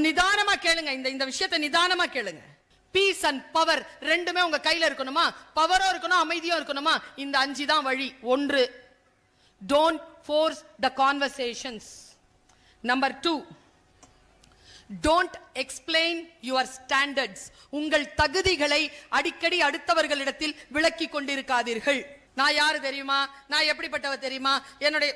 நிதானமா கேளுங்க, இந்த விஷயத்தை நிதானமா கேளுங்க. பீஸ் அண்ட் பவர் ரெண்டுமே உங்க கையில இருக்கணுமா? பவரும் இருக்கணும், அமைதியும் இருக்கணுமா? இந்த 5 தான் வழி. 1, don't force the conversations. Number 2, don't explain your standards. உங்கள் தகுதிகளை அடிக்கடி அடுத்தவர்களிடத்தில் விளக்கி கொண்டிருக்காதீர்கள். நான் யாரு தெரியுமா, நான் எப்படிப்பட்டவர் தெரியுமா, என்னுடைய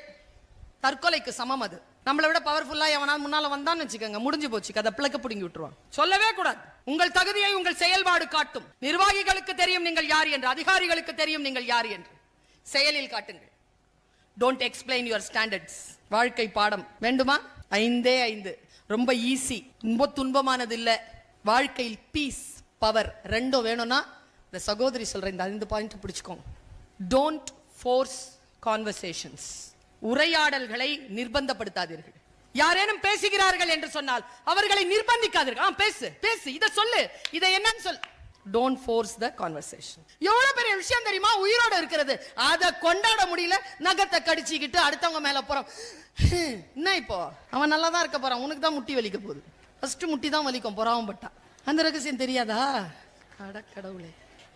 தற்கொலைக்கு சமம் அது. நம்மளை விட பவர்ஃபுல்லா எவனா முன்னால வந்தான்னு வச்சுக்கோங்க, முடிஞ்சு போச்சு கதை, பிளக்க பிடுங்கி விட்டுருவான். சொல்லவே கூடாது. உங்கள் தகுதியை உங்கள் செயல்பாடு காட்டும். நிர்வாகிகளுக்கு தெரியும் நீங்கள் யார் என்று, அதிகாரிகளுக்கு தெரியும் நீங்கள் யார் என்று. செயலில் காட்டுங்கள். Don't explain your standards. வாழ்க்கை பாடம் வேண்டுமா? 5 ரொம்ப ஈஸி, ரொம்ப துன்பமானது இல்ல. வாழ்க்கையில் பீஸ் பவர் ரெண்டும் வேணும்னா இந்த சகோதரி சொல்ற இந்த 5 பாயிண்ட் பிடிச்சுக்கோங்க. Don't force conversations. உரையாடல்களை நிர்பந்தப்படுத்தாதீர்கள். யாரேனும் பேசுகிறார்கள் என்று சொன்னால் அவர்களை நிர்பந்திக்காதீர்கள். பேசு பேசு, இத சொல்லு, இத என்னன்னு சொல். Don't force the conversation. எவ்வளவு பெரிய விஷயம் தெரியுமா உயிரோட இருக்கிறது, அதை கொண்டாட முடியல, நகத்தை கடிச்சிக்கிட்டு அடுத்தவங்க மேல போறோம். என்ன இப்போ அவன் நல்லா தான் இருக்க போறான், உனக்கு தான் முட்டி வலிக்க போகுது. ஃபர்ஸ்ட் முட்டி தான் வலிக்கும் பொறாமப்பட்டா. அந்த ரகசியம் தெரியாதா? கடவுளே,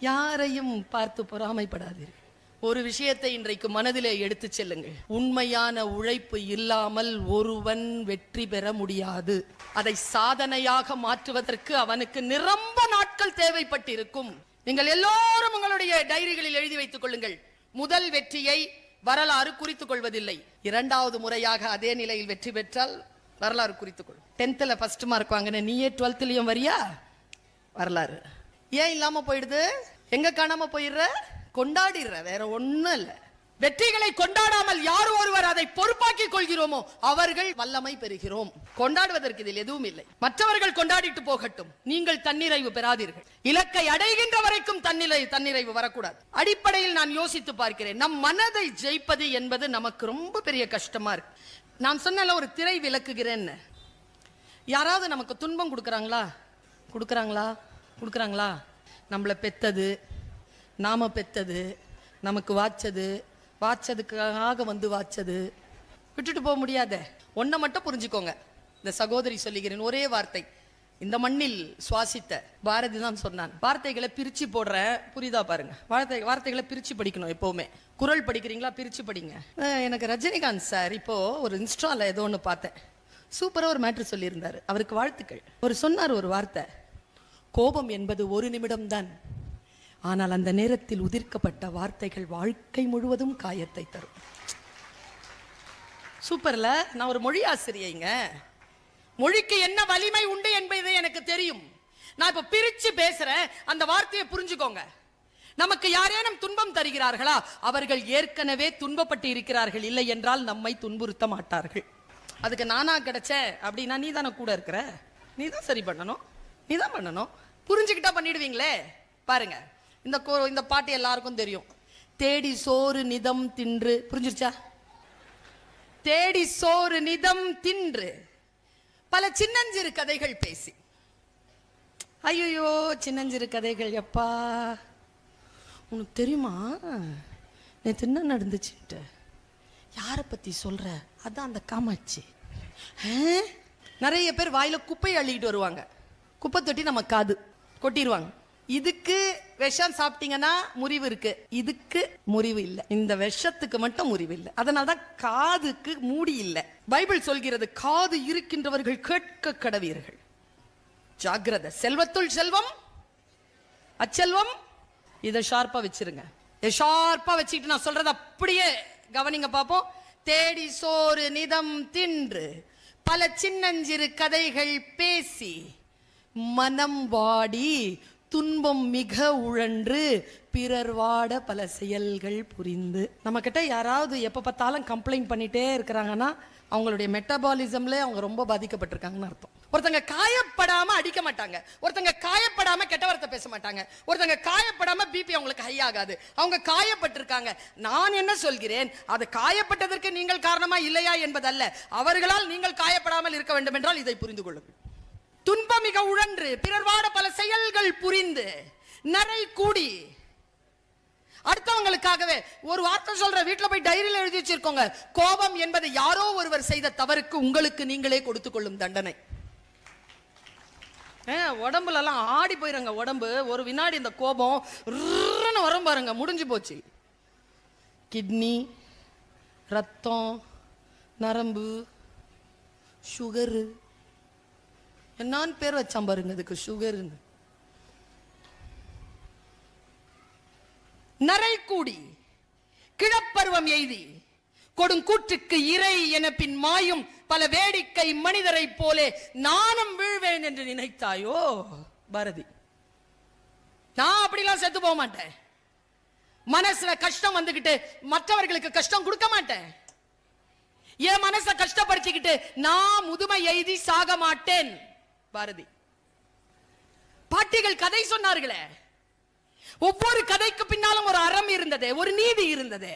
யாரையும் பார்த்து பொறாமைப்படாதீர்கள். ஒரு விஷயத்தை இன்றைக்கு மனதிலே எடுத்து செல்லுங்கள். உண்மையான உழைப்பு இல்லாமல் ஒருவன் வெற்றி பெற முடியாது. அதை சாதனையாக மாற்றுவதற்கு அவனுக்கு நிரம்ப நாட்கள் தேவைப்பட்டிருக்கும். நீங்கள் எல்லோரும் உங்களுடைய டைரிகளில் எழுதி வைத்துக் கொள்ளுங்கள். முதல் வெற்றியை வரலாறு குறித்துக் கொள்வதில்லை. 2வது முறையாக அதே நிலையில் வெற்றி பெற்றால் வரலாறு குறித்துக் கொள். 10th ஃபர்ஸ்ட் மார்க் வாங்கின நீயே 12th வரியா? வரலாறு ஏன் இல்லாம போயிடுது? எங்க காணாம போயிடுற? கொண்டாடிடுற, வேற ஒண்ணும் இல்ல. வெற்றிகளை கொண்டாடாமல் யார் ஒருவர் அதை பொறுப்பாக்கிக் கொள்கிறோமோ அவர்கள் வல்லமை பெறுகிறோம். கொண்டாடுவதற்கு இதில் எதுவும் இல்லை. மற்றவர்கள் கொண்டாடிட்டு போகட்டும், நீங்கள் தன்னிறைவு பெறாதீர்கள். இலக்கை அடைகின்ற வரைக்கும் தன்னிறைவு வரக்கூடாது. அடிப்படையில் நான் யோசித்து பார்க்கிறேன், நம் மனதை ஜெயிப்பது என்பது நமக்கு ரொம்ப பெரிய கஷ்டமா இருக்கு. நான் சொன்ன ஒரு திரை விளக்குகிறேன்னு, யாராவது நமக்கு துன்பம் கொடுக்கறாங்களா? நம்மளை பெத்தது, நாம பெத்தது, நமக்கு வாச்சதுக்காக வந்து வாச்சது விட்டுட்டு போக முடியாத. ஒன்ன மட்டும் புரிஞ்சுக்கோங்க. இந்த சகோதரி சொல்லுகிறேன் ஒரே வார்த்தை, இந்த மண்ணில் சுவாசித்த பாரதி தான் சொன்னான். வார்த்தைகளை பிரிச்சு போடுறேன், புரியுதா பாருங்க. வார்த்தைகளை பிரிச்சு படிக்கணும். எப்பவுமே குரல் படிக்கிறீங்களா, பிரிச்சு படிங்க. எனக்கு ரஜினிகாந்த் சார் இப்போ ஒரு இன்ஸ்டால ஏதோ ஒன்று பார்த்தேன், சூப்பரா ஒரு மேட்ரு சொல்லியிருந்தாரு. அவருக்கு வாழ்த்துக்கள். அவர் சொன்னார் ஒரு வார்த்தை, கோபம் என்பது 1 நிமிடம் தான், ஆனால் அந்த நேரத்தில் உதிர்க்கப்பட்ட வார்த்தைகள் வாழ்க்கை முழுவதும் காயத்தை தரும். சூப்பர்ல. நான் ஒரு மொழி ஆசிரியைங்க. மொழிக்கு என்ன வலிமை உண்டு என்பது எனக்கு தெரியும். நான் இப்ப பிரிச்சு பேசுறேன், அந்த வார்த்தையை புரிஞ்சுக்கோங்க. நமக்கு யாரேனும் துன்பம் தருகிறார்களா, அவர்கள் ஏற்கனவே துன்பப்பட்டு இருக்கிறார்கள், இல்லை என்றால் நம்மை துன்புறுத்த மாட்டார்கள். அதுக்கு நானா கிடைச்சேன் அப்படின்னா நீ தானே கூட இருக்கிற, நீ தான் சரி பண்ணணும், நீ தான் பண்ணணும். புரிஞ்சுக்கிட்டா பண்ணிடுவீங்களே. பாருங்க, இந்த பாட்டு எல்லாருக்கும் தெரியும். தேடி சோறு நிதம் தின்று, புரிஞ்சிருச்சா? தேடி சோறு நிதம் தின்று பல சின்னஞ்சிறு கதைகள் பேசி. ஐயோ சின்னஞ்சிறு கதைகள், எப்பா உனக்கு தெரியுமா நேத்து என்ன நடந்துச்சுட்டு? யாரை பத்தி சொல்ற? அதான் அந்த காமாட்சி. நிறைய பேர் வாயில குப்பையை அள்ளிட்டு வருவாங்க, குப்பை தொட்டி நம்ம காது கொட்டிடுவாங்க. இதுக்கு விஷம் சாப்பிட்டீங்கன்னா முறிவு இருக்கு, இதுக்கு முறிவு இல்லை. இந்த விஷத்துக்கு மட்டும் முறிவு இல்லை. அதனால்தான் காதுக்கு மூடி இல்லை. பைபிள் சொல்கிறது, காது இருக்கின்றவர்கள் கேட்க கடவீர்கள். ஜாக்கிரதை. செல்வத்துள் செல்வம் அச்செல்வம். இதை ஷார்ப்பா வச்சிருங்க. ஷார்ப்பா வச்சுக்கிட்டு நான் சொல்றது அப்படியே கவனிங்க பாப்போம். தேடி சோறு நிதம் தின்று பல சின்னஞ்சிறு கதைகள் பேசி மனம் வாடி துன்பம் மிக உழன்று பிறர் வாட பல செயல்கள் புரிந்து. நம்ம கிட்ட யாராவது எப்ப பார்த்தாலும் கம்ப்ளைண்ட் பண்ணிட்டே இருக்கிறாங்கன்னா அவங்களுடைய மெட்டபாலிசம்ல அவங்க ரொம்ப பாதிக்கப்பட்டிருக்காங்கன்னு அர்த்தம். ஒருத்தங்க காயப்படாம அடிக்க மாட்டாங்க, ஒருத்தங்க காயப்படாம கெட்ட வார்த்தை பேச மாட்டாங்க, ஒருத்தங்க காயப்படாம பிபி அவங்களுக்கு ஹை ஆகாது. அவங்க காயப்பட்டிருக்காங்க. நான் என்ன சொல்கிறேன், அது காயப்பட்டதற்கு நீங்கள் காரணமா இல்லையா என்பதல்ல, அவர்களால் நீங்கள் காயப்படாமல் இருக்க வேண்டும் என்றால் இதை புரிந்து கொள்ளுங்கள். துன்பம் மிக உழன்று பிறர் வாட பல செயல்கள் புரிந்து நரை கூடி. அடுத்தவங்களுக்காகவே ஒரு வார்த்தை சொல்ற, வீட்டுல போய் டைரியில எழுதி வச்சிருக்கோங்க. கோபம் என்பது யாரோ ஒருவர் செய்த தவறுக்கு உங்களுக்கு நீங்களே கொடுத்துக் கொள்ளும் தண்டனை. உடம்புல எல்லாம் ஆடி போயிருங்க. உடம்பு ஒரு வினாடி இந்த கோபம் வரும் பாருங்க, முடிஞ்சு போச்சு. கிட்னி, ரத்தம், நரம்பு, சுகரு, என்னான்னு பேர் வச்சான் பாருங்க அதுக்கு, சுகருன்னு. நரை கூடி கிழப்பருவம் எய்தி கொடுங்கூற்றுக்கு இறை என பின் மாயும் பல வேடிக்கை மனிதரை போலே நானும் வீழ்வேன் என்று நினைத்தாயோ பாரதி. நான் அப்படிலாம் செத்து போக மாட்டேன். மனசுல கஷ்டம் வந்துகிட்டு மற்றவர்களுக்கு கஷ்டம் கொடுக்க மாட்டேன். என் மனசை கஷ்டப்படுத்திக்கிட்டு நான் முதுமை எய்தி சாக மாட்டேன் பாரதி. பாட்டிகள் கதை சொன்னார்களே, ஒவ்வொரு கதைக்கு பின்னாலும் ஒரு அறம் இருந்தது, ஒரு நீதி இருந்தது.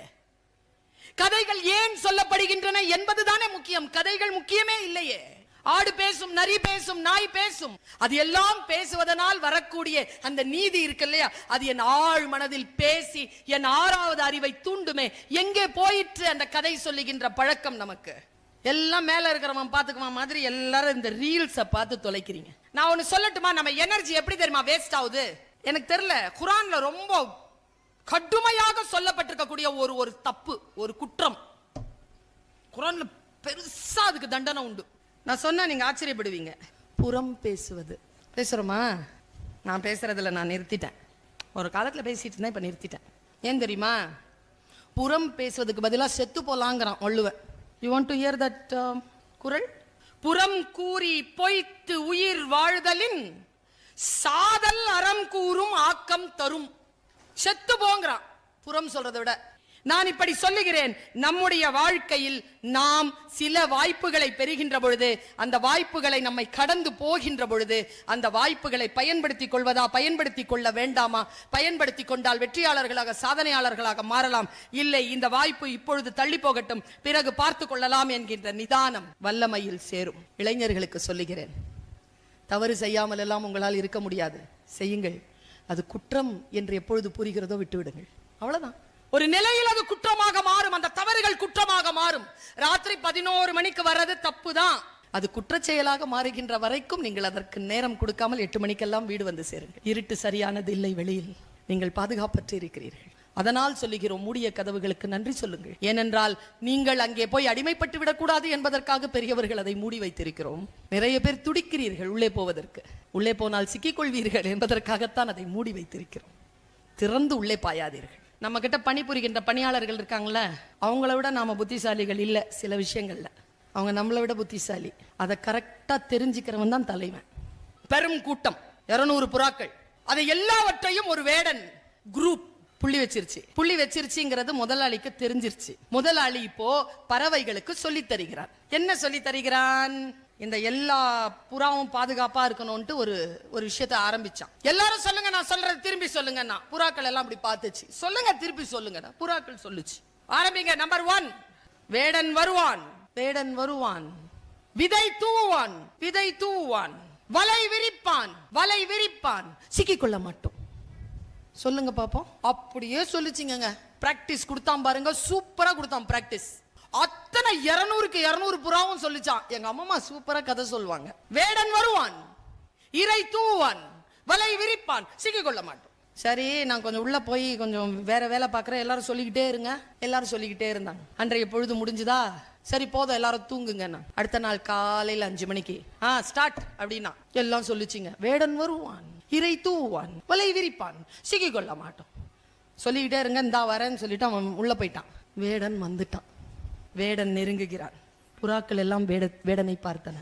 கதைகள் ஏன் சொல்லப்படுகின்றன என்பதுதானே முக்கியம். கதைகள் முக்கியமே இல்லையே. ஆடு பேசும், நரி பேசும், நாய் பேசும். அது எல்லாம் பேசுவதனால் வரக்கூடிய அந்த நீதி இருக்கு இல்லையா, அது என் ஆழ் மனதில் பேசி என் 6வது அறிவை தூண்டுமே. எங்கே போயிற்று அந்த கதை சொல்லுகின்ற பழக்கம் நமக்கு? எல்லாம் மேல இருக்கிறவன் பாத்துக்குவான் மாதிரி எல்லாரும் இந்த ரீல்ஸை பார்த்து தொலைக்கிறீங்க. நான் ஒன்னு சொல்லட்டுமா, நம்ம எனர்ஜி எப்படி தெரியுமா வேஸ்ட் ஆகுது? எனக்கு தெரியல, குர்ஆன்ல ரொம்ப கடுமையாக சொல்லப்பட்டிருக்கக்கூடிய ஒரு தப்பு, ஒரு குற்றம் குர்ஆன்ல பெருசா அதுக்கு தண்டனை உண்டு. நான் சொன்னா நீங்க ஆச்சரியப்படுவீங்க. புறம் பேசுவது. பேசுறோமா? நான் பேசுறதுல நான் நிறுத்திட்டேன். ஒரு காலத்துல பேசிட்டு இருந்தேன், இப்ப நிறுத்திட்டேன். ஏன் தெரியுமா? புறம் பேசுவதுக்கு பதிலா செத்து போலாங்கிறான் Valluvan. You want to hear that Kural? புறம் கூறி பொய்த்து உயிர் வாழ்தலின் சாதல் அறம் கூறும் ஆக்கம் தரும். செத்து போங்கிறான் புறம் சொல்றதை விட. நான் இப்படி சொல்லுகிறேன், நம்முடைய வாழ்க்கையில் நாம் சில வாய்ப்புகளை பெறுகின்ற பொழுது, அந்த வாய்ப்புகளை நம்மை கடந்து போகின்ற பொழுது, அந்த வாய்ப்புகளை பயன்படுத்திக் கொள்வதா, பயன்படுத்திக் கொள்ள வேண்டாமா? பயன்படுத்திக் கொண்டால் வெற்றியாளர்களாக, சாதனையாளர்களாக மாறலாம். இல்லை, இந்த வாய்ப்பு இப்பொழுது தள்ளி போகட்டும், பிறகு பார்த்து கொள்ளலாம் என்கின்ற நிதானம் வல்லமையில் சேரும். இளைஞர்களுக்கு சொல்லுகிறேன், தவறு செய்யாமல் எல்லாம் உங்களால் இருக்க முடியாது. செய்யுங்கள். அது குற்றம் என்று எப்பொழுது புரிகிறதோ விட்டுவிடுங்கள். அவ்வளவுதான். ஒரு நிலையில் அது குற்றமாக மாறும், அந்த தவறுகள் குற்றமாக மாறும். ராத்திரி 11 மணிக்கு வர்றது தப்பு தான். அது குற்றச் செயலாக மாறுகின்ற வரைக்கும் நீங்கள் அதற்கு நேரம் கொடுக்காமல் 8 மணிக்கெல்லாம் வீடு வந்து சேருங்கள். இருட்டு சரியானது இல்லை, வெளியில் நீங்கள் பாதுகாப்பற்று இருக்கிறீர்கள். அதனால் சொல்லுகிறோம், மூடிய கதவுகளுக்கு நன்றி சொல்லுங்கள். ஏனென்றால் நீங்கள் அங்கே போய் அடிமைப்பட்டு விடக்கூடாது என்பதற்காக பெரியவர்கள் அதை மூடி வைத்திருக்கிறோம். நிறைய பேர் துடிக்கிறீர்கள் உள்ளே போவதற்கு. உள்ளே போனால் சிக்கிக்கொள்வீர்கள் என்பதற்காகத்தான் அதை மூடி வைத்திருக்கிறோம். திறந்து உள்ளே பாயாதீர்கள். நம்ம கிட்ட பணிபுரிகின்ற பணியாளர்கள் இருக்காங்களே, அவங்கள விட நாம புத்திசாலிகள் இல்லை சில விஷயங்கள்ல. அவங்க நம்மளை விட புத்திசாலி. அதை கரெக்டா தெரிஞ்சுக்கிறவன் தான் தலைவன். பெரும் கூட்டம், 200 புறாக்கள், அதை எல்லாவற்றையும் ஒரு வேடன் குரூப் புள்ளி வச்சிருச்சு. புள்ளி வச்சிருச்சுங்கிறது முதலாளிக்கு தெரிஞ்சிருச்சு. முதலாளி இப்போ பறவைகளுக்கு சொல்லி தருகிறார். என்ன சொல்லி தருகிறான்? இந்த எல்லா புறாவும் பாதுகாப்பா இருக்கணும்ட்டு ஒரு விஷயத்தை ஆரம்பிச்சான். எல்லாரும் சொல்லுங்க, நான் சொல்றது திரும்பி சொல்லுங்க. புறாக்கள் எல்லாம் அப்படி பார்த்துச்சு. சொல்லுங்க, திருப்பி சொல்லுங்க. புறாக்கள் சொல்லுச்சு. ஆரம்பிங்க. நம்பர் 1, வேடன் வருவான். வேடன் வருவான். விதை தூவான். விதை தூவான். வலை விரிப்பான். வலை விரிப்பான். சிக்கிக்கொள்ள மாட்டோம். சொல்லுங்க பாப்போம். அப்படியே சொல்லிச்சிங்க. பிராக்டிஸ் கொடுத்தான் பாருங்க, சூப்பரா கொடுத்தான் பிராக்டிஸ். அத்தனை 200க்கு 200 புறாவும் சொல்லிச்சான். எங்க அம்மா சூப்பரா கதை சொல்லுவாங்க. வேடன் வருவான், இறை தூவான், வலை விரிப்பான், சிக்கிக்கொள்ள மாட்டோம். சரி, நான் கொஞ்சம் உள்ள போய் கொஞ்சம் வேற வேலை பார்க்கறேன். எல்லாரும் சொல்லிக்கிட்டே இருங்க. எல்லாரும் சொல்லிக்கிட்டே இருந்தாங்க. அன்றைய பொழுது முடிஞ்சுதா? சரி போதும், எல்லாரும் தூங்குங்க. அடுத்த நாள் காலையில 5 மணிக்கு ஸ்டார்ட் அப்படின்னா எல்லாம் சொல்லிச்சிங்க. வேடன் வருவான், இறை தூவான், வலை விரிப்பான், சிக்கிக்கொள்ள மாட்டோம். சொல்லிக்கிட்டே இருங்க. இந்தா வரேன்னு சொல்லிட்டு அவன் உள்ள போயிட்டான். வேடன் வந்துட்டான். வேடன் நெருங்குகிறான். புறாக்கள் எல்லாம் வேடனை பார்த்தன.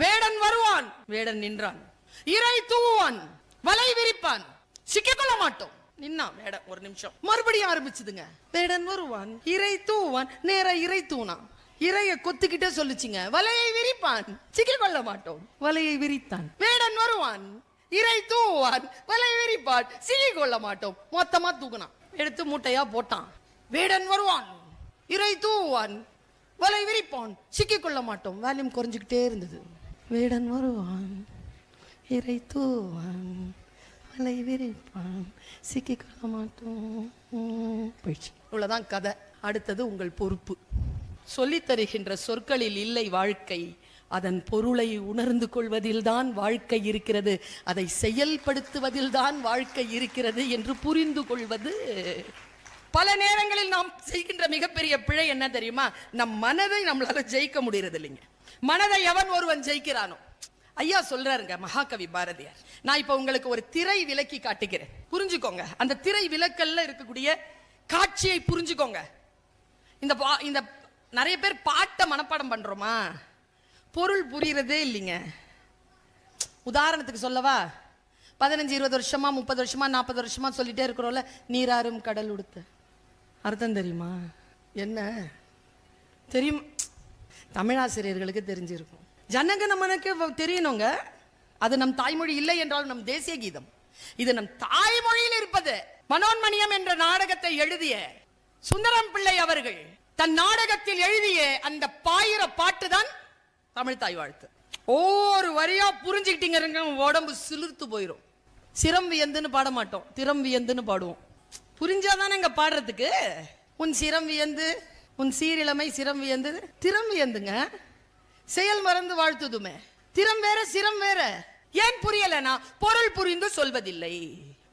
வேடன் வருவான். வேடன் நின்றான். இறை தூவான், வலை விரிப்பான், சிக்கிக்கொள்ள மாட்டோம். நின்னா வேடன் ஒரு நிமிஷம். மறுபடியும் ஆரம்பிச்சுதுங்க. வேடன் வருவான், இறை தூவான். நேர இறை தூணா. இறைய கொத்திக்கிட்டே சொல்லுச்சுங்க. வலையை விரிப்பான், சிக்கிக்கொள்ள மாட்டோம். வலையை விரித்தான். வேடன் வருவான், இறை தூவான், வலை விரிப்பான், சிக்கிக்கொள்ள மாட்டோம். மொத்தமா தூக்குனான். எடுத்து மூட்டையா போட்டான். வேடன் வருவான், இறை தூவான், வலை விரிப்பான், சிக்கிக்கொள்ள மாட்டோம். வேல்யூம் குறைஞ்சுக்கிட்டே இருந்தது. வேடன் வருவான், இறை தூவான், வலை விரிப்பான், சிக்கிக்கொள்ள மாட்டோம். போயிடுச்சு. இவ்வளவுதான் கதை. அடுத்தது உங்கள் பொறுப்பு. சொல்லித் தருகின்ற சொற்களில் இல்லை வாழ்க்கை, அதன் பொருளை உணர்ந்து கொள்வதில்தான் வாழ்க்கை இருக்கிறது, அதை செயல்படுத்துவதில்தான் வாழ்க்கை இருக்கிறது என்று புரிந்து கொள்வது. பல நேரங்களில் நாம் செய்கின்ற மிகப்பெரிய பிழை என்ன தெரியுமா? நம் மனதை நம்மளால ஜெயிக்க முடியறது இல்லைங்க. மனதை எவன் ஒருவன் ஜெயிக்கிறானோ, ஐயா சொல்றாருங்க மகாகவி பாரதியார். நான் இப்ப உங்களுக்கு ஒரு திரை விலக்கி காட்டுகிறேன், புரிஞ்சுக்கோங்க. அந்த திரை விலக்கல்ல இருக்கக்கூடிய காட்சியை புரிஞ்சுக்கோங்க. இந்த நிறைய பேர் பாட்டை மனப்பாடம் பண்றோமா, பொருள் புரியறதே இல்லைங்க. உதாரணத்துக்கு சொல்லவா, 15-20 வருஷமா 30 வருஷமா 40 வருஷமா சொல்லிட்டே இருக்கிறோம்ல, நீராறும் கடல் உடுத்த அர்த்தம் தெரியுமா? என்ன தெரியும்? தமிழாசிரியர்களுக்கு தெரிஞ்சிருக்கும், ஜனகணமனுக்கு தெரியணுங்க. அது நம் தாய்மொழி இல்லை என்றாலும் நம் தேசிய கீதம். இது நம் தாய்மொழியில் இருப்பது. மனோன்மணியம் என்ற நாடகத்தை எழுதிய சுந்தரம் பிள்ளை அவர்கள் தன் நாடகத்தில் எழுதிய அந்த பாயிர பாட்டு தான் தமிழ் தாய் வாழ்த்து. ஒவ்வொரு வரியா புரிஞ்சுக்கிட்டீங்க, உடம்பு சிலிர்த்து போயிடும். சிரம் வியந்துன்னு பாட மாட்டோம், திறம் வியந்துன்னு பாடுவோம். புரிஞ்சாதானே இங்க பாடுறதுக்கு. உன் சிரம் வியந்து, உன் சீரிழமை சிரம் வியந்து, திறம் வியந்துங்க. செயல் மறந்து வாழ்த்துதுமே, திறம் வேற சிரம் வேற. ஏன் புரியலனா பொருள் புரிந்து சொல்வதில்லை.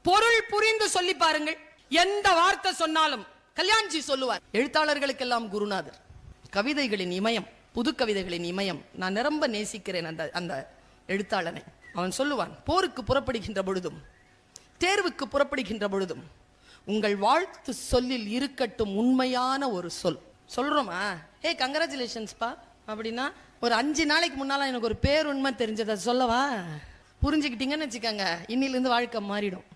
பொருள் புரிந்து சொல்லி பாருங்கள். எந்த வார்த்தை சொன்னாலும் கல்யாண்ஜி சொல்லுவார், எழுத்தாளர்களுக்கெல்லாம் குருநாதர், கவிதைகளின் இமயம், புது கவிதைகளின் இமயம். நான் நிரம்ப நேசிக்கிறேன் அந்த எழுத்தாளனை. அவன் சொல்லுவான், போருக்கு புறப்படுகின்ற பொழுதும் தேர்வுக்கு புறப்படுகின்ற பொழுதும் உங்கள் வாழ்த்து சொல்லில் இருக்கட்டும் உண்மையான ஒரு சொல். சொல்றோமா, ஹே கங்க்ராச்சுலேஷன்ஸ் பா அப்படின்னா, ஒரு 5 நாளைக்கு முன்னால எனக்கு ஒரு பேர் உண்மை தெரிஞ்சதை சொல்லவா, புரிஞ்சுக்கிட்டீங்கன்னு வச்சுக்கோங்க, இன்னிலிருந்து வாழ்க்கை மாறிடும்.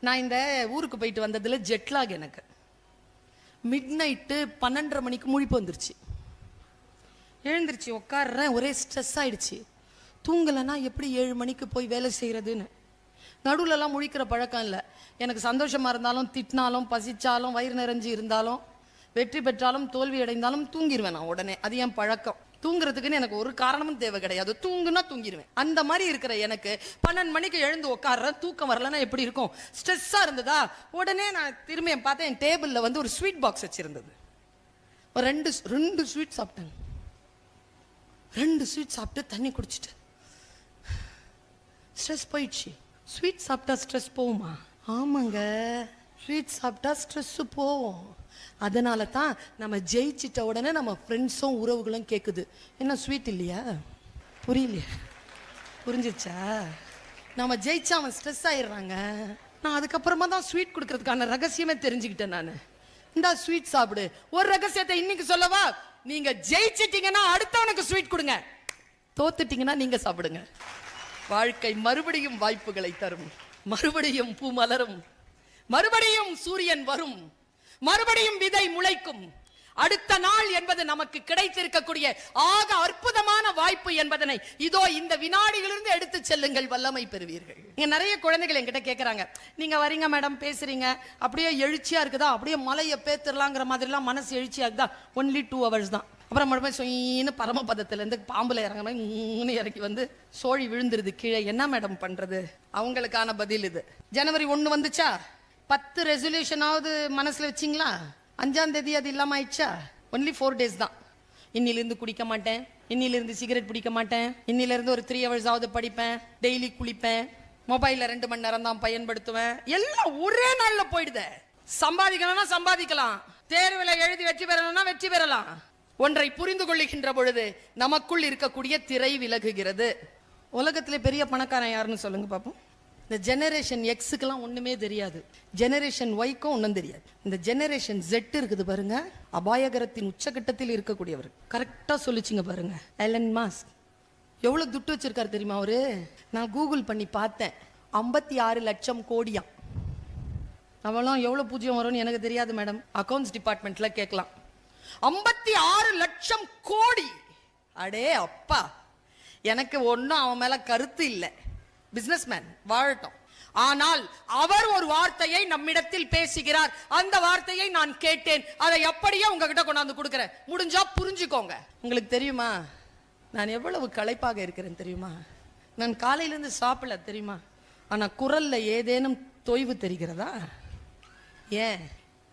நான் இந்த ஊருக்கு போயிட்டு வந்ததுல ஜெட்லாக். எனக்கு மிட் நைட்டு 12:30 மணிக்கு முழிப்பு வந்துருச்சு. எழுந்திருச்சு உட்காடுறேன், ஒரே ஸ்ட்ரெஸ் ஆயிடுச்சு. தூங்கலைன்னா எப்படி 7 மணிக்கு போய் வேலை செய்யறதுன்னு. நடுவுலலாம் முழிக்கிற பழக்கம் இல்லை எனக்கு. சந்தோஷமா இருந்தாலும், திட்டினாலும், பசிச்சாலும், வயிறு நிறைஞ்சு இருந்தாலும், வெற்றி பெற்றாலும் தோல்வி அடைந்தாலும் தூங்கிடுவேன் நான் உடனே. அது என் பழக்கம். தூங்குறதுக்குன்னு எனக்கு ஒரு காரணமும் தேவை கிடையாது, தூங்குனா தூங்கிடுவேன். அந்த மாதிரி இருக்கிற எனக்கு 12 மணிக்கு எழுந்து உட்காடுறேன், தூக்கம் வரலன்னா எப்படி இருக்கும்? ஸ்ட்ரெஸ்ஸா இருந்ததா, உடனே நான் திரும்பி பார்த்தேன், என் டேபிள்ல வந்து ஒரு ஸ்வீட் பாக்ஸ் வச்சிருந்தது. ஒரு ரெண்டு ஸ்வீட் சாப்பிட்டேன். 2 ஸ்வீட் சாப்பிட்டு தண்ணி குடிச்சிட்டு ஸ்ட்ரெஸ் போயிடுச்சு. ஸ்வீட் சாப்பிட்டா ஸ்ட்ரெஸ் போகுமா? ஆமாங்க, ஸ்வீட் சாப்பிட்டா ஸ்ட்ரெஸ் போகும். அதனால தான் நம்ம ஜெயிச்சிட்ட உடனே நம்ம ஃப்ரெண்ட்ஸும் உறவுகளும் கேட்குது, என்ன ஸ்வீட் இல்லையா? புரியலையா? புரிஞ்சிருச்சா? நம்ம ஜெயிச்சா அவன் ஸ்ட்ரெஸ் ஆயிடுறாங்க. நான் அதுக்கப்புறமா தான் ஸ்வீட் கொடுக்கறதுக்கான ரகசியமே தெரிஞ்சுக்கிட்டேன். நான் இந்த ஸ்வீட் சாப்பிடு. ஒரு ரகசியத்தை இன்னைக்கு சொல்லவா, நீங்க ஜெயிச்சிட்டீங்கன்னா அடுத்தவனுக்கு ஸ்வீட் கொடுங்க, தோத்துட்டீங்கன்னா நீங்க சாப்பிடுங்க. வாழ்க்கை மறுபடியும் வாய்ப்புகளை தரும், மறுபடியும் பூ மலரும், மறுபடியும் சூரியன் வரும், மறுபடியும் விதை முளைக்கும். அடுத்த நாள் என்பது நமக்கு கிடைத்திருக்கக்கூடிய ஆக அற்புதமான வாய்ப்பு என்பதனை இதோ இந்த வினாடிகளிலிருந்து எடுத்து செல்லுங்கள், வல்லமை பெறுவீர்கள். இங்க நிறைய குழந்தைகள் என்கிட்ட கேட்கறாங்க, நீங்க வரீங்க மேடம், பேசுறீங்க, அப்படியே எழுச்சியா இருக்குதா, அப்படியே மலையை பேத்துடலாங்கிற மாதிரிலாம் மனசு எழுச்சியா இருக்குதா? ஒன்லி 2 hours தான். அப்புறம் மறுபடியும் சொயின்னு பரமபதத்துல இருந்து பாம்புல இறங்கின இறக்கி வந்து சோழி விழுந்துருது கீழே. என்ன மேடம் பண்றது? அவங்களுக்கான பதில் இது. ஜனவரி 1 வந்துச்சா, 10 ரெசல்யூஷனாவது மனசுல வச்சிங்களா? 5ஆம் தேதி அது இல்லாம ஆயிடுச்சா? ஒன்லி 4 days தான். இன்னிலிருந்து குடிக்க மாட்டேன், இன்னிலிருந்து சிகரெட் பிடிக்க மாட்டேன், இன்னிலிருந்து ஒரு 3 hours ஆவது படிப்பேன், டெய்லி குளிப்பேன், மொபைல்ல 2 மணி நேரம் தான் பயன்படுத்துவேன். எல்லாம் ஒரே நாள்ல போயிடுது. சம்பாதிக்கணும்னா சம்பாதிக்கலாம், தேர்வுல எழுதி வெற்றி பெறணும்னா வெற்றி பெறலாம். ஒன்றை புரிந்து கொள்ளுகின்ற பொழுது நமக்குள் இருக்கக்கூடிய திரை விலகுகிறது. உலகத்திலே பெரிய பணக்காரன் யாருன்னு சொல்லுங்க பாப்போம். இந்த ஜெனரேஷன் எக்ஸுக்கெல்லாம் ஒண்ணுமே தெரியாது, ஜெனரேஷன் ஒய்க்கும் ஒன்றும் தெரியாது. இந்த ஜெனரேஷன் ஜெட் இருக்குது பாருங்க, அபாயகரத்தின் உச்சகட்டத்தில் இருக்கக்கூடியவர். கரெக்டா சொல்லிச்சிங்க பாருங்க. எலன் மாஸ்க் எவ்வளவு துட்டு வச்சிருக்காரு தெரியுமா அவரு? நான் கூகுள் பண்ணி பார்த்தேன், 56 லட்சம் கோடியாம். அவெல்லாம் எவ்வளவு பூஜ்யம் வரும்னு எனக்கு தெரியாது மேடம், அக்கௌண்ட்ஸ் டிபார்ட்மெண்ட்ல கேட்கலாம். 56 லட்சம் கோடி. அடே அப்பா, எனக்கு ஒன்னும் அவன் மேல கருத்து இல்லை, பிசினஸ்மேன் வாழட்டும். ஆனால் அவர் ஒரு வார்த்தையை நம்மிடத்தில் பேசுகிறார், அந்த வார்த்தையை நான் கேட்டேன், அதை அப்படியே உங்ககிட்ட கொண்டாந்து கொடுக்கிறேன். முடிஞ்சா புரிஞ்சுக்கோங்க. உங்களுக்கு தெரியுமா நான் எவ்வளவு களைப்பாக இருக்கிறேன் தெரியுமா? நான் காலையிலிருந்து சாப்பிடல தெரியுமா? ஆனா குரல்ல ஏதேனும் தொய்வு தெரிகிறதா? ஏன்?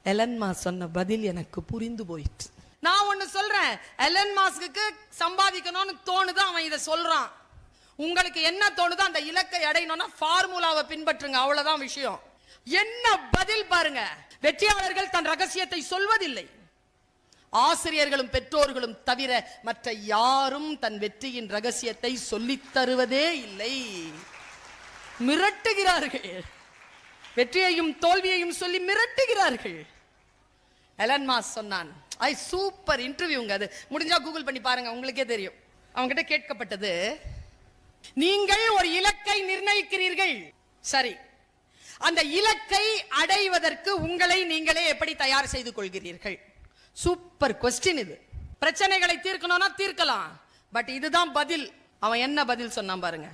எலன் மாஸ்க் சொன்ன பதில் எனக்கு புரிந்து போயிட்டு. நான் ஒன்னு சொல்றேன், எலன் மாஸ்க்கு சம்பாதிக்கணும்னு தோணுது, அவன் இதை சொல்றான். உங்களுக்கு என்ன தோணுதோ அந்த இலக்கை அடையணும்னா ஃபார்முலாவை பின்பற்றுங்க, அவ்வளவுதான் விஷயம். என்ன பதில் பாருங்க. வெற்றியாளர்கள் தன் ரகசியத்தை சொல்வதில்லை. ஆசிரியர்களும் பெற்றோர்களும் தவிர மற்ற யாரும் தன் வெற்றியின் ரகசியத்தை சொல்லித் தருவதே இல்லை. மிரட்டுகிறார்கள், வெற்றியையும் தோல்வியையும் சொல்லி மிரட்டுகிறார்கள். எலன் மாஸ்க் சொன்னான், சூப்பர் இன்டர்வியூங்க, அது முடிஞ்சா கூகுள் பண்ணி பாருங்க, உங்களுக்கே தெரியும். அவங்க கிட்ட கேட்கப்பட்டது, நீங்கள் ஒரு இலக்கை நிர்ணயிக்கிறீர்கள், சரி, அந்த இலக்கை அடைவதற்கு உங்களை நீங்களே எப்படி தயார் செய்து கொள்கிறீர்கள்? சூப்பர் கொஸ்டின் இது. பிரச்சனைகளை தீர்க்கணும்னா தீர்க்கலாம், பட் இதுதான் பதில். அவன் என்ன பதில் சொன்னான் பாருங்க.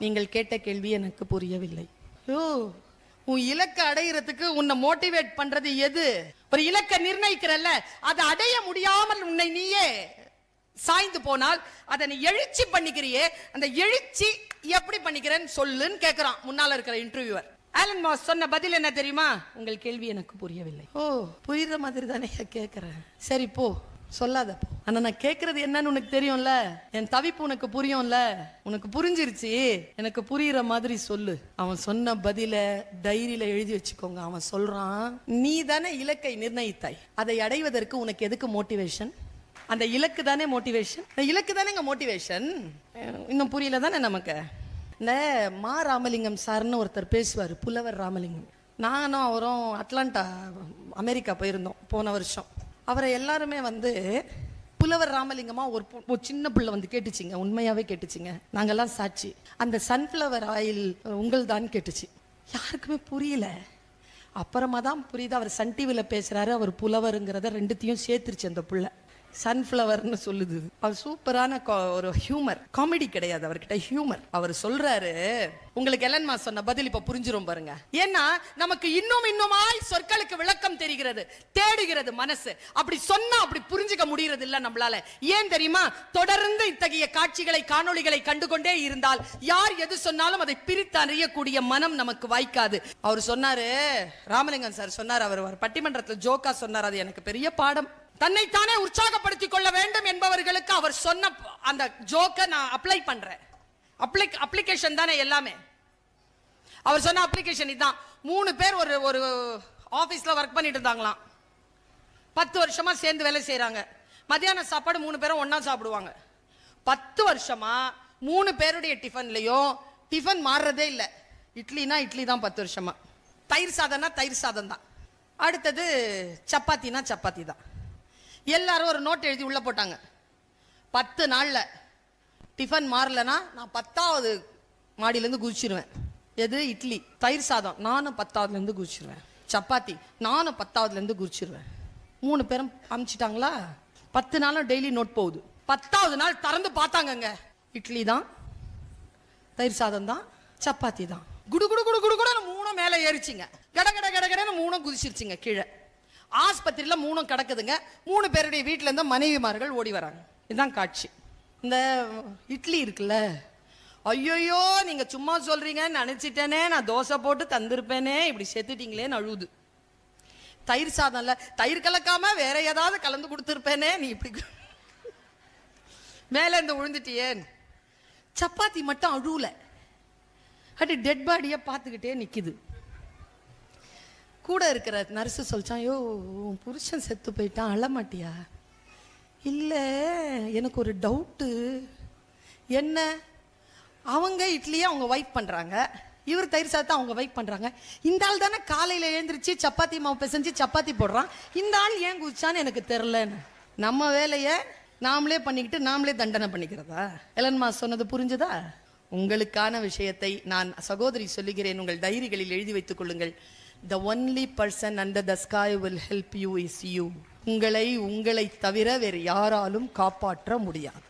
நீங்கள் கேட்ட கேள்வி எனக்கு புரியவில்லை. உன் இலக்கை அடையிறதுக்கு உன்னை மோட்டிவேட் பண்றது எது? ஒரு இலக்கை நிர்ணயிக்கிறல்ல, அதை அடைய முடியாமல் உன்னை நீயே சாய்ந்து போனால் அதை நீ எழுச்சி பண்ணிக்கிறியே, அந்த எழுச்சி எப்படி பண்ணிக்கிறேன்னு சொல்லுன்னு கேட்கிறான் முன்னால இருக்கிற இன்டர்வியூவர். ஆலன் மாஸ் சொன்ன பதில் என்ன தெரியுமா? உங்கள் கேள்வி எனக்கு புரியவில்லை. புரியுற மாதிரி தானே கேட்கிறேன், சரி போ, சொல்லாத போ. ஆனா நான் கேட்கறது என்னன்னு உனக்கு தெரியும்ல, என் தவிப்பு உனக்கு புரியும்ல, உனக்கு புரிஞ்சிருச்சு, எனக்கு புரியுற மாதிரி சொல்லு. அவன் சொன்ன பதில டைரியில எழுதி வச்சுக்கோங்க. அவன் சொல்றான், நீ தானே இலக்கை நிர்ணயித்தாய், அதை அடைவதற்கு உனக்கு எதுக்கு மோட்டிவேஷன்? அந்த இலக்கு தானே மோட்டிவேஷன், இலக்கு தானே மோட்டிவேஷன். இன்னும் புரியல தானே நமக்கு. இந்த மா ராமலிங்கம் சார்னு ஒருத்தர் பேசுவார், புலவர் ராமலிங்கம். நானும் அவரும் அட்லாண்டா அமெரிக்கா போயிருந்தோம் போன வருஷம். அவரை எல்லாருமே புலவர் ராமலிங்கமா ஒரு சின்ன பிள்ளை கேட்டுச்சிங்க, உண்மையாவே கேட்டுச்சிங்க, நாங்கெல்லாம் சாட்சி. அந்த சன்ஃப்ளவர் ஆயில் உங்கள் தான் கேட்டுச்சு. யாருக்குமே புரியல. அப்புறமா தான் புரியுது, அவர் சன் டிவில பேசுறாரு, அவர் புலவருங்கிறத ரெண்டுத்தையும் சேர்த்துருச்சு அந்த புள்ள. சன்ஃப்ளவர்னு சொல்லுது. அவர் சூப்பரான ஒரு ஹியூமர், காமெடி கிடையாது அவர்கிட்ட, ஹியூமர். அவர் சொல்றாரு, உங்களுக்கு எலன் மாஸ் சொன்ன பதில் இப்ப புரிஞ்சிரும் பாருங்க. ஏன்னா நமக்கு இன்னுமாய் சொற்களுக்கு விளக்கம் தெரிகிறது, தேடுகிறது மனசு. அப்படி சொன்னா அப்படி புரிஞ்சுக்க முடியறது இல்ல நம்மளால. ஏன் தெரியுமா? தொடர்ந்து இத்தகைய காட்சிகளை, காணொளிகளை கண்டுகொண்டே இருந்தால் யார் எது சொன்னாலும் அதை பிரித்து அறியக்கூடிய மனம் நமக்கு வாய்க்காது. அவர் சொன்னாரு, ராமலிங்கம் சார் சொன்னார், அவர் பட்டிமன்றத்தில் ஜோக்கா சொன்னார், அது எனக்கு பெரிய பாடம். தன்னைத்தானே உற்சாகப்படுத்திக் கொள்ள வேண்டும் என்பவர்களுக்கு அவர் சொன்ன அந்த ஜோக்க நான் அப்ளை பண்றேன். அப்ளிகேஷன் தானே எல்லாமே. அவர் சொன்ன அப்ளிகேஷன் இதுதான். 3 பேர் ஒரு ஆபீஸ்ல ஒர்க் பண்ணிட்டு இருந்தாங்களாம். 10 வருஷமா சேர்ந்து வேலை செய்யறாங்க. மத்தியான சாப்பாடு 3 பேரும் ஒன்னா சாப்பிடுவாங்க. 10 வருஷமா 3 பேருடைய டிஃபன்லயும் டிஃபன் மாறுறதே இல்லை. இட்லினா இட்லி தான் 10 வருஷமா. தயிர் சாதம்னா தயிர் சாதம் தான். அடுத்தது சப்பாத்தினா சப்பாத்தி தான். எல்லாரும் ஒரு நோட் எழுதி உள்ள போட்டாங்க. 10 நாள்ல டிஃபன் மாறலனா நான் 10வது மாடியிலேருந்து குதிச்சிருவேன். எது? இட்லி. தயிர் சாதம் நானும் 10வதுலேருந்து குதிச்சிருவேன். சப்பாத்தி நானும் 10வதுலேருந்து குதிச்சிருவேன். 3 பேரும் அமிச்சிட்டாங்களா? 10 நாளும் டெய்லி நோட் போகுது. 10வது நாள் திறந்து பார்த்தாங்கங்க, இட்லி தான், தயிர் சாதம் தான், சப்பாத்தி தான். குடு குடு குடு குடு கூட 3 மேலே ஏறிச்சிங்க. கட கட கட கடன்னு 3 குதிச்சிருச்சிங்க கீழே. ஆஸ்பத்திரியில 3 கிடக்குதுங்க. 3 பேருடைய வீட்டுல இருந்த மனைவிமார்கள் ஓடி வராங்க. இதுதான் காட்சி. இந்த இட்லி இருக்குல்ல, ஐயோயோ நீங்க சும்மா சொல்றீங்கன்னு நினைச்சிட்டேனே, நான் தோசை போட்டு தந்திருப்பேனே, இப்படி செத்துட்டீங்களேன்னு அழுது. தயிர் சாதம்ல தயிர் கலக்காம வேற ஏதாவது கலந்து கொடுத்துருப்பேனே, நீ இப்படி மேல இருந்து விழுந்துட்டியே. சப்பாத்தி மட்டும் அழுவல, அப்படி டெட் பாடிய பார்த்துக்கிட்டே நிக்குது. கூட இருக்கிற நர்ஸு சொல்லிச்சான், யோ புருஷன் செத்து போயிட்டான், அழமாட்டியா? இல்லை, எனக்கு ஒரு டவுட்டு. என்ன? அவங்க இட்லியை அவங்க வைப் பண்ணுறாங்க, இவர் தயிர் சாதத்தை அவங்க வைப் பண்ணுறாங்க. இந்த ஆள் தானே காலையில் எழுந்திரிச்சு சப்பாத்தி மாவு பிசைஞ்சு சப்பாத்தி போடுறான், இந்த ஆள் ஏன் குதிச்சான்னு எனக்கு தெரிலன்னு. நம்ம வேலையை நாமளே பண்ணிக்கிட்டு நாமளே தண்டனை பண்ணிக்கிறதா? எலன் மாஸ் சொன்னது புரிஞ்சுதா? உங்களுக்கான விஷயத்தை நான் சகோதரி சொல்லுகிறேன், உங்கள் டைரிகளில் எழுதி வைத்துக் கொள்ளுங்கள். The only person under the sky will help you is you. உங்களை தவிர வேறு யாராலும் காப்பாற்ற முடியாது.